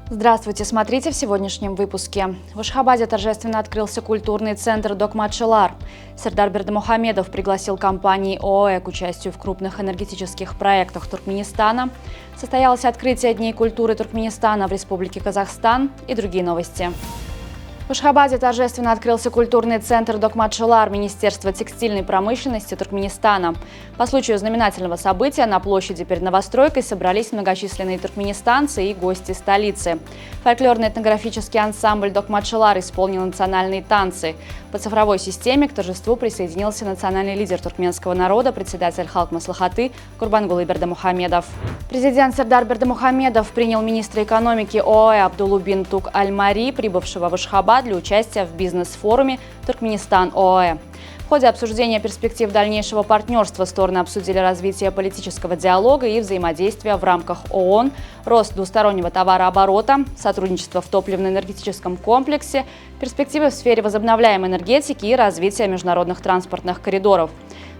Здравствуйте, смотрите в сегодняшнем выпуске. В Ашхабаде торжественно открылся культурный центр «Докмат-Шелар». Сардар Бердымухамедов пригласил компании ОАЭ к участию в крупных энергетических проектах Туркменистана. Состоялось открытие Дней культуры Туркменистана в Республике Казахстан и другие новости. В Ашхабаде торжественно открылся культурный центр «Докмат-Шелар» Министерства текстильной промышленности Туркменистана. По случаю знаменательного события на площади перед новостройкой собрались многочисленные туркменистанцы и гости столицы. Фольклорно-этнографический ансамбль «Докмат-Шелар» исполнил национальные танцы. По цифровой системе к торжеству присоединился национальный лидер туркменского народа, председатель Халк Маслихаты Гурбангулы Бердымухамедов. Президент Сардар Бердымухамедов принял министра экономики ОАЭ Абдуллу бин Тук Аль-Мари, прибывшего в Ашхабад для участия в бизнес-форуме «Туркменистан-ОАЭ». В ходе обсуждения перспектив дальнейшего партнерства стороны обсудили развитие политического диалога и взаимодействия в рамках ООН, рост двустороннего товарооборота, сотрудничество в топливно-энергетическом комплексе, перспективы в сфере возобновляемой энергетики и развития международных транспортных коридоров.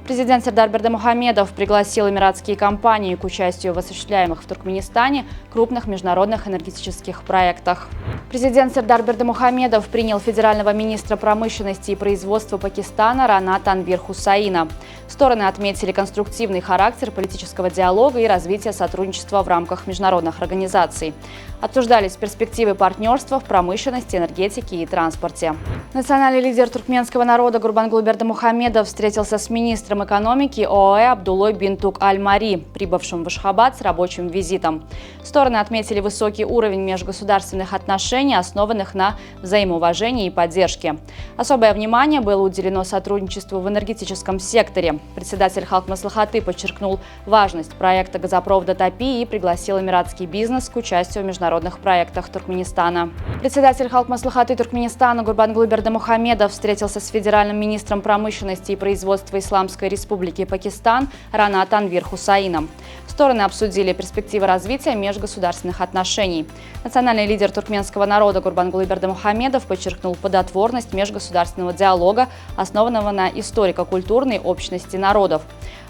Президент Сардар Бердымухамедов пригласил эмиратские компании к участию в осуществляемых в Туркменистане крупных международных энергетических проектах. Президент Сардар Бердымухамедов принял федерального министра промышленности и производства Пакистана Рана Танвир Хусаина. Стороны отметили конструктивный характер политического диалога и развития сотрудничества в рамках международных организаций. Обсуждались перспективы партнерства в промышленности, энергетике и транспорте. Национальный лидер туркменского народа Гурбангулы Бердымухамедов встретился с министром экономики ОАЭ Абдуллой бин Тук Аль-Мари, прибывшим в Ашхабад с рабочим визитом. Стороны отметили высокий уровень межгосударственных отношений, основанных на взаимоуважении и поддержке. Особое внимание было уделено сотрудничеству в энергетическом секторе. Председатель Халк Маслихаты подчеркнул важность проекта газопровода Топи и пригласил эмиратский бизнес к участию в международных проектах Туркменистана. Председатель Халк Маслихаты Туркменистана Гурбангулы Бердымухамедов встретился с федеральным министром промышленности и производства Исламской Республики Пакистан Рана Танвир Хусаином. Стороны обсудили перспективы развития межгосударственных отношений. Национальный лидер туркменского народа Гурбангулы Бердымухамедов подчеркнул плодотворность межгосударственного диалога, основанного на историко-культурной общности народов,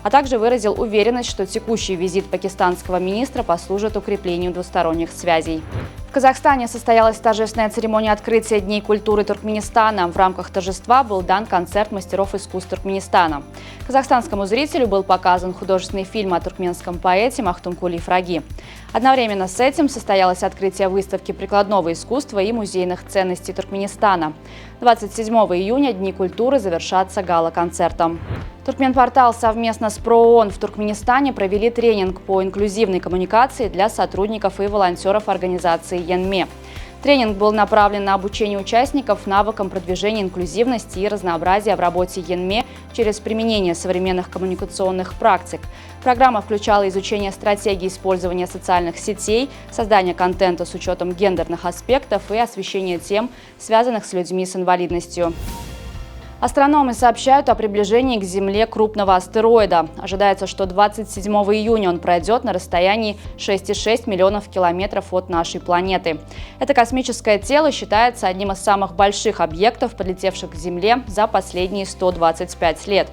а также выразил уверенность, что текущий визит пакистанского министра послужит укреплению двусторонних связей. В Казахстане состоялась торжественная церемония открытия Дней культуры Туркменистана. В рамках торжества был дан концерт мастеров искусств Туркменистана. Казахстанскому зрителю был показан художественный фильм о туркменском поэте Махтумкули Ифраги. Одновременно с этим состоялось открытие выставки прикладного искусства и музейных ценностей Туркменистана. 27 июня Дни культуры завершатся гала-концертом. Туркменпортал совместно с ПРООН в Туркменистане провели тренинг по инклюзивной коммуникации для сотрудников и волонтеров организации ЕНМЕ. Тренинг был направлен на обучение участников навыкам продвижения инклюзивности и разнообразия в работе ЕНМЕ через применение современных коммуникационных практик. Программа включала изучение стратегий использования социальных сетей, создание контента с учетом гендерных аспектов и освещение тем, связанных с людьми с инвалидностью. Астрономы сообщают о приближении к Земле крупного астероида. Ожидается, что 27 июня он пройдет на расстоянии 6,6 миллионов километров от нашей планеты. Это космическое тело считается одним из самых больших объектов, подлетевших к Земле за последние 125 лет.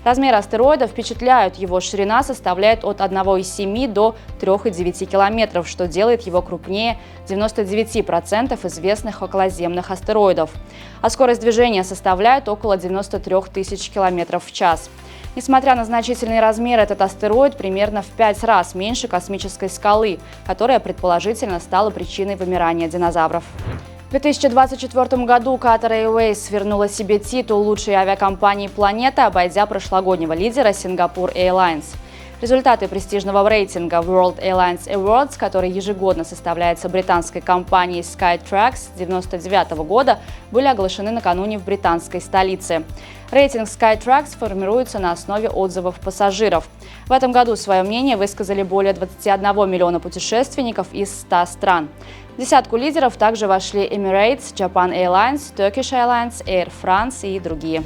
Размеры астероида впечатляют, его ширина составляет от 1,7 до 3,9 километров, что делает его крупнее 99% известных околоземных астероидов. А скорость движения составляет около 93 тысяч километров в час. Несмотря на значительный размер, этот астероид примерно в 5 раз меньше космической скалы, которая предположительно стала причиной вымирания динозавров. В 2024 году Qatar Airways вернула себе титул лучшей авиакомпании планеты, обойдя прошлогоднего лидера Singapore Airlines. Результаты престижного рейтинга World Airlines Awards, который ежегодно составляется британской компанией Skytrax с 1999 года, были оглашены накануне в британской столице. Рейтинг Skytrax формируется на основе отзывов пассажиров. В этом году свое мнение высказали более 21 миллиона путешественников из 100 стран. В десятку лидеров также вошли Emirates, Japan Airlines, Turkish Airlines, Air France и другие.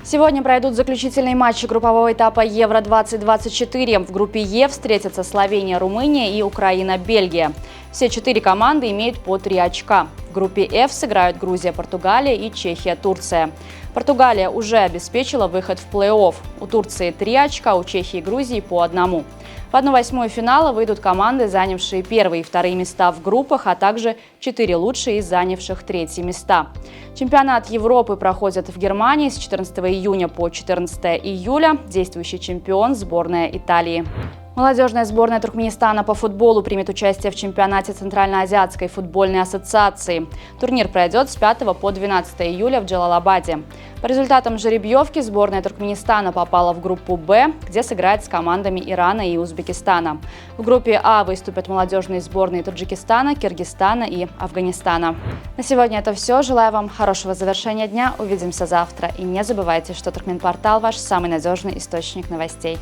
Сегодня пройдут заключительные матчи группового этапа Евро-2024. В группе Е встретятся Словения, Румыния и Украина, Бельгия. Все 4 команды имеют по 3 очка. В группе F сыграют Грузия, Португалия и Чехия, Турция. Португалия уже обеспечила выход в плей-офф. У Турции 3 очка, у Чехии и Грузии по 1. В 1/8 финала выйдут команды, занявшие первые и вторые места в группах, а также 4 лучшие из занявших третьи места. Чемпионат Европы проходит в Германии с 14 июня по 14 июля. Действующий чемпион – сборная Италии. Молодежная сборная Туркменистана по футболу примет участие в чемпионате Центральноазиатской футбольной ассоциации. Турнир пройдет с 5 по 12 июля в Джалалабаде. По результатам жеребьевки сборная Туркменистана попала в группу «Б», где сыграет с командами Ирана и Узбекистана. В группе А выступят молодежные сборные Таджикистана, Киргизстана и Афганистана. На сегодня это все. Желаю вам хорошего завершения дня. Увидимся завтра. И не забывайте, что Туркменпортал – ваш самый надежный источник новостей.